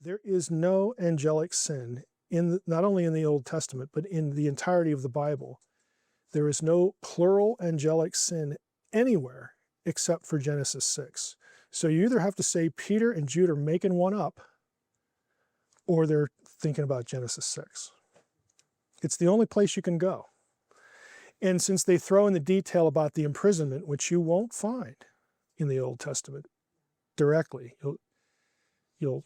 There is no angelic sin not only in the Old Testament, but in the entirety of the Bible. There is no plural angelic sin anywhere except for Genesis 6. So you either have to say Peter and Jude are making one up, or they're thinking about Genesis 6. It's the only place you can go. And since they throw in the detail about the imprisonment, which you won't find in the Old Testament directly, you'll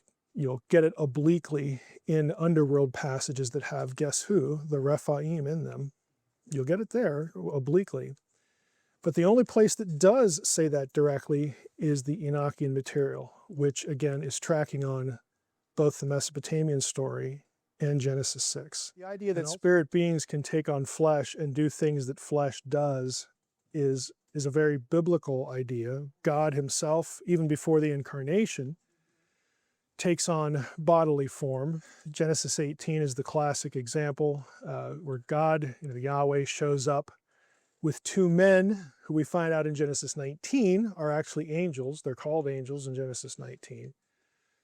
get it obliquely in underworld passages that have, guess who, the Rephaim in them. You'll get it there obliquely. But the only place that does say that directly is the Enochian material, which again is tracking on both the Mesopotamian story and Genesis 6. The idea that spirit beings can take on flesh and do things that flesh does is a very biblical idea. God himself, even before the incarnation, takes on bodily form. Genesis 18 is the classic example where God, Yahweh, shows up with two men who we find out in Genesis 19 are actually angels. They're called angels in Genesis 19.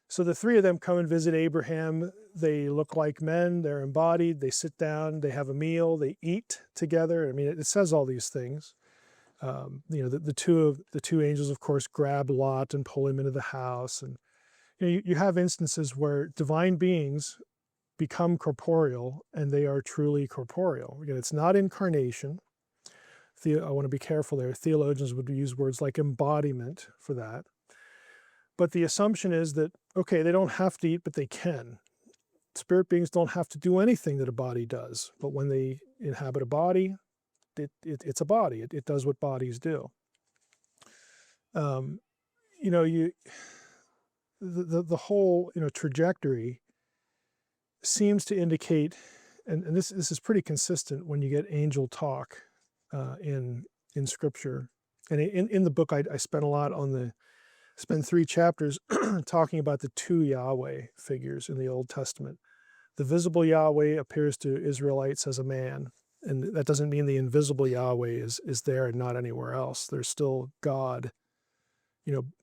So the three of them come and visit Abraham. They look like men, they're embodied, they sit down, they have a meal, they eat together. I mean, it says all these things. The two angels, of course, grab Lot and pull him into the house. And you have instances where divine beings become corporeal, and they are truly corporeal. Again, it's not incarnation. I want to be careful there. Theologians would use words like embodiment for that. But the assumption is that, okay, they don't have to eat, but they can. Spirit beings don't have to do anything that a body does. But when they inhabit a body, it's a body. It does what bodies do. The whole trajectory seems to indicate, and this is pretty consistent when you get angel talk in Scripture. And in the book, I spend 3 chapters talking about the 2 Yahweh figures in the Old Testament. The visible Yahweh appears to Israelites as a man, and that doesn't mean the invisible Yahweh is there and not anywhere else. There's still God,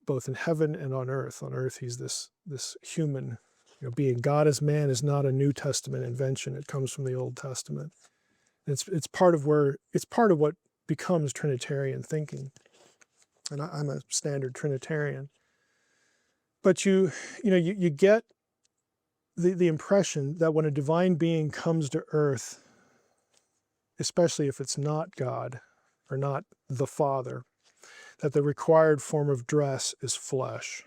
both in heaven and on earth. On earth, he's this human, being. God as man is not a New Testament invention. It comes from the Old Testament. It's part of what becomes Trinitarian thinking. And I'm a standard Trinitarian. But you get the impression that when a divine being comes to earth, especially if it's not God or not the Father, that the required form of dress is flesh.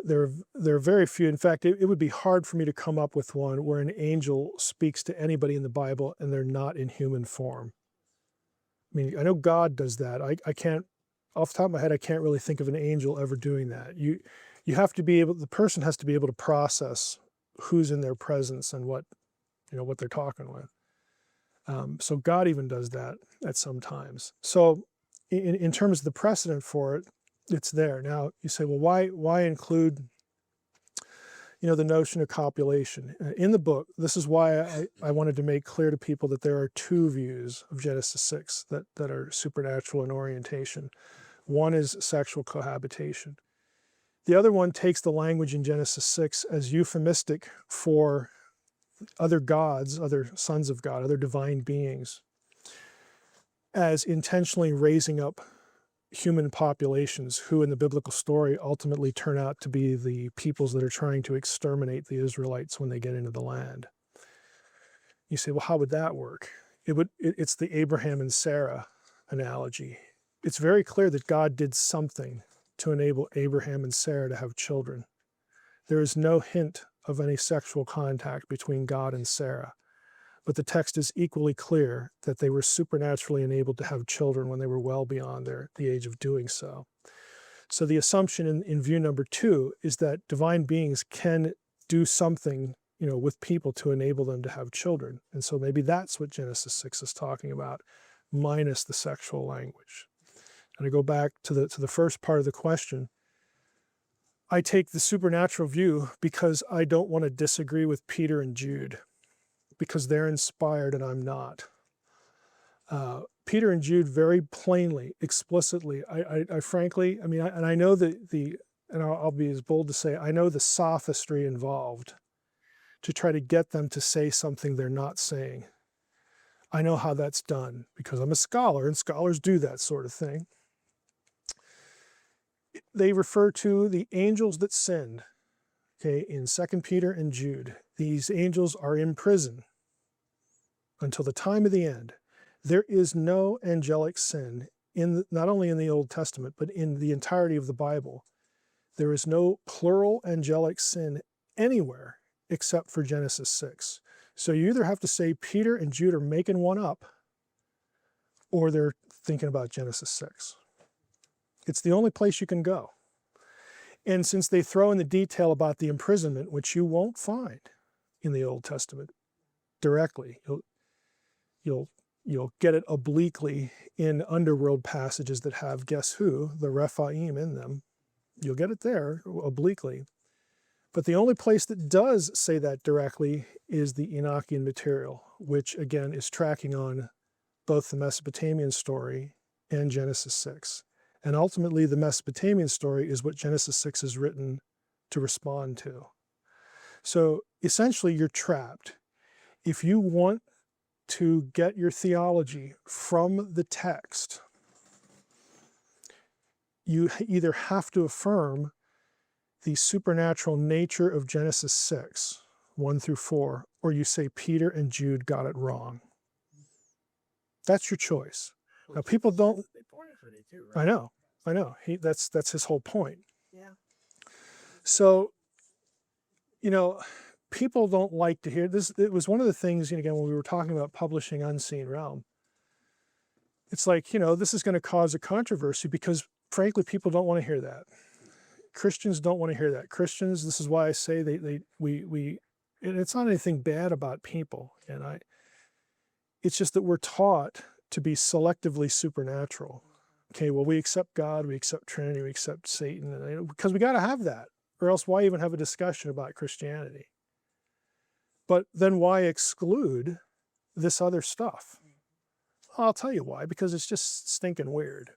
There are very few. In fact, it would be hard for me to come up with one where an angel speaks to anybody in the Bible and they're not in human form. I mean, I know God does that. I can't, off the top of my head, I can't really think of an angel ever doing that. You have to be able, the person has to be able to process who's in their presence and what they're talking with. So God even does that at some times. So in terms of the precedent for it, it's there. Now you say, well, why include, the notion of copulation? In the book, this is why I wanted to make clear to people that there are 2 views of Genesis 6 that are supernatural in orientation. One is sexual cohabitation. The other one takes the language in Genesis 6 as euphemistic for other gods, other sons of God, other divine beings, as intentionally raising up human populations who in the biblical story ultimately turn out to be the peoples that are trying to exterminate the Israelites when they get into the land. You say, well, how would that work? It's the Abraham and Sarah analogy. It's very clear that God did something to enable Abraham and Sarah to have children. There is no hint of any sexual contact between God and Sarah. But the text is equally clear that they were supernaturally enabled to have children when they were well beyond the age of doing so. So the assumption in view number 2 is that divine beings can do something, with people to enable them to have children. And so maybe that's what Genesis 6 is talking about, minus the sexual language. And I go back to the first part of the question. I take the supernatural view because I don't want to disagree with Peter and Jude, because they're inspired and I'm not. Peter and Jude very plainly, explicitly, I frankly, I know that and I'll be as bold to say, I know the sophistry involved to try to get them to say something they're not saying. I know how that's done because I'm a scholar, and scholars do that sort of thing. They refer to the angels that sinned, okay, in 2 Peter and Jude. These angels are in prison until the time of the end. There is no angelic sin, not only in the Old Testament, but in the entirety of the Bible. There is no plural angelic sin anywhere except for Genesis 6. So you either have to say Peter and Jude are making one up, or they're thinking about Genesis 6. It's the only place you can go. And since they throw in the detail about the imprisonment, which you won't find in the Old Testament directly, you'll get it obliquely in underworld passages that have, guess who, the Rephaim in them. You'll get it there obliquely. But the only place that does say that directly is the Enochian material, which again is tracking on both the Mesopotamian story and Genesis 6. And ultimately, the Mesopotamian story is what Genesis 6 is written to respond to. So essentially, you're trapped. If you want to get your theology from the text, you either have to affirm the supernatural nature of Genesis 6, 1 through 4, or you say Peter and Jude got it wrong. That's your choice. Now, people don't. They pointed for it too, right? I know. That's his whole point. Yeah. So, people don't like to hear this. It was one of the things, again, when we were talking about publishing Unseen Realm. It's like, this is going to cause a controversy because, frankly, people don't want to hear that. Christians don't want to hear that. Christians, this is why I say we and it's not anything bad about people. And it's just that we're taught to be selectively supernatural. Okay, well, we accept God, we accept Trinity, we accept Satan, because we got to have that, or else why even have a discussion about Christianity? But then why exclude this other stuff? I'll tell you why, because it's just stinking weird.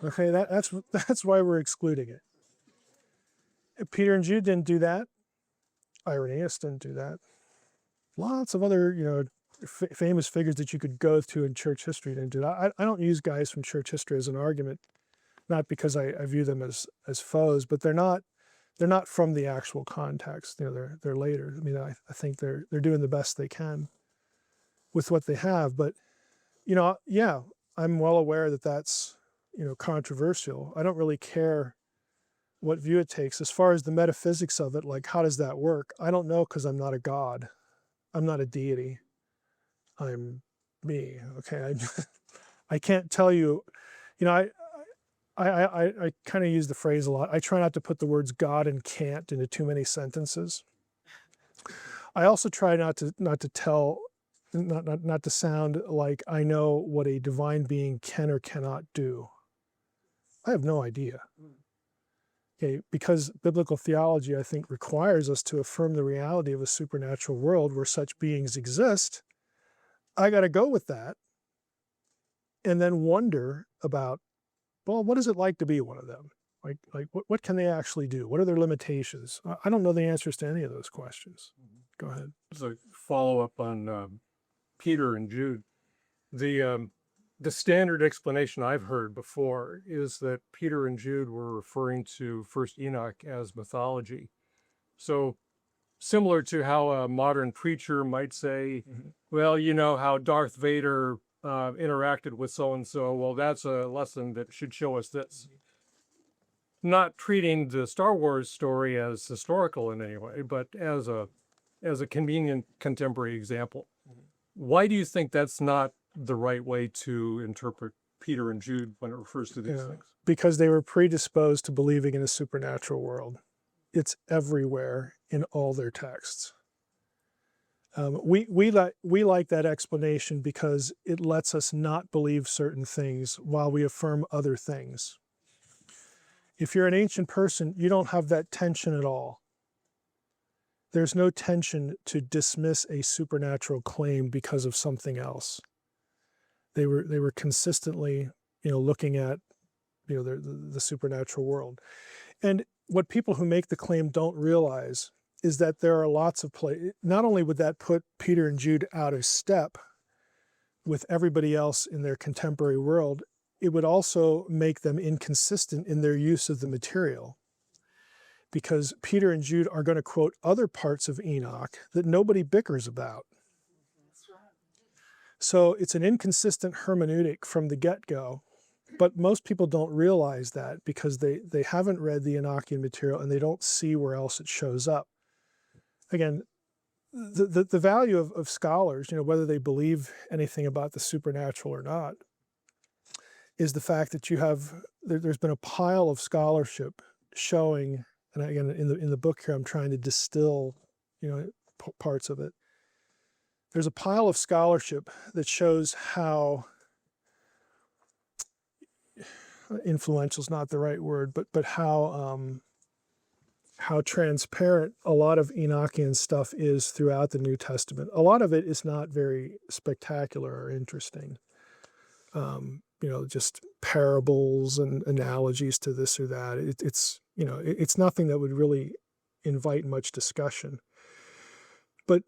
Okay, that's why we're excluding it. Peter and Jude didn't do that. Irenaeus didn't do that. Lots of other, famous figures that you could go to in church history didn't do that. I don't use guys from church history as an argument, not because I view them as foes, but they're not from the actual context. They're later. I mean, I think they're doing the best they can with what they have. But yeah, I'm well aware that that's controversial. I don't really care what view it takes. As far as the metaphysics of it, like how does that work? I don't know, because I'm not a god. I'm not a deity. I'm me. Okay, I can't tell you. I kind of use the phrase a lot. I try not to put the words God and can't into too many sentences. I also try not to sound like I know what a divine being can or cannot do. I have no idea. Okay, because biblical theology, I think, requires us to affirm the reality of a supernatural world where such beings exist. I got to go with that and then wonder about, well, what is it like to be one of them? Like what can they actually do? What are their limitations? I don't know the answers to any of those questions. Go ahead. As a follow-up on Peter and Jude, the standard explanation I've heard before is that Peter and Jude were referring to First Enoch as mythology. So similar to how a modern preacher might say, well, how Darth Vader interacted with so-and-so, well, that's a lesson that should show us this. Not treating the Star Wars story as historical in any way, but as a convenient contemporary example. Why do you think that's not the right way to interpret Peter and Jude when it refers to these things? Because they were predisposed to believing in a supernatural world. It's everywhere in all their texts. We like that explanation because it lets us not believe certain things while we affirm other things. If you're an ancient person, you don't have that tension at all. There's no tension to dismiss a supernatural claim because of something else. They were consistently, looking at, the supernatural world. And what people who make the claim don't realize is that there are lots of not only would that put Peter and Jude out of step with everybody else in their contemporary world, it would also make them inconsistent in their use of the material. Because Peter and Jude are going to quote other parts of Enoch that nobody bickers about. So it's an inconsistent hermeneutic from the get-go, but most people don't realize that because they haven't read the Enochian material and they don't see where else it shows up. Again, the value of scholars, whether they believe anything about the supernatural or not, is the fact that there's been a pile of scholarship showing, and again, in the book here, I'm trying to distill, parts of it. There's a pile of scholarship that shows how influential is not the right word, but how transparent a lot of Enochian stuff is throughout the New Testament. A lot of it is not very spectacular or interesting. Just parables and analogies to this or that. It's nothing that would really invite much discussion. But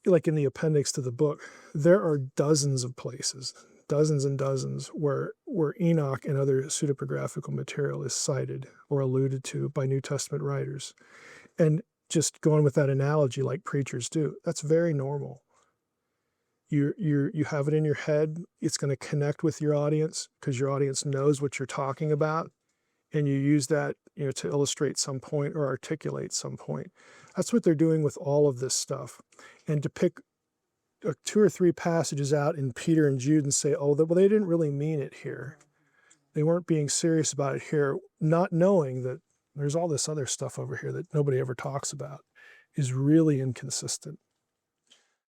like in the appendix to the book, there are dozens of places, dozens and dozens, where Enoch and other pseudepigraphical material is cited or alluded to by New Testament writers. And just going with that analogy like preachers do, that's very normal. You have it in your head, it's going to connect with your audience because your audience knows what you're talking about, and you use that to illustrate some point or articulate some point. That's what they're doing with all of this stuff. And to pick 2 or 3 passages out in Peter and Jude and say, well, they didn't really mean it here. They weren't being serious about it here, not knowing that there's all this other stuff over here that nobody ever talks about, is really inconsistent.